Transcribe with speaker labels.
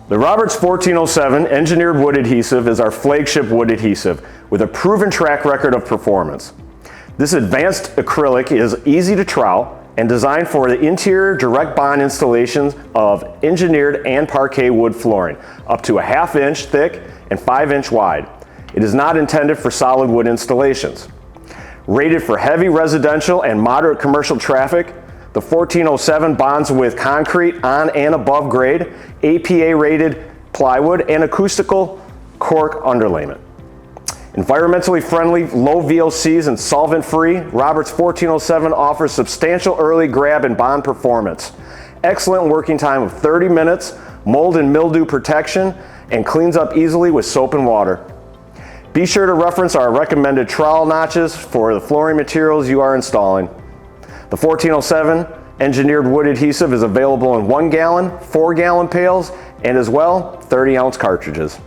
Speaker 1: The Roberts 1407 engineered wood adhesive is our flagship wood adhesive with a proven track record of performance. This advanced acrylic is easy to trowel and designed for the interior direct bond installations of engineered and parquet wood flooring, up to a 1/2 inch thick and 5 inch wide. It is not intended for solid wood installations. Rated for heavy residential and moderate commercial traffic, the 1407 bonds with concrete on and above grade, APA rated plywood, and acoustical cork underlayment. Environmentally friendly, low VOCs and solvent-free, Roberts 1407 offers substantial early grab and bond performance, excellent working time of 30 minutes, mold and mildew protection, and cleans up easily with soap and water. Be sure to reference our recommended trowel notches for the flooring materials you are installing. The 1407 engineered wood adhesive is available in 1 gallon, 4 gallon pails, and as well 30 ounce cartridges.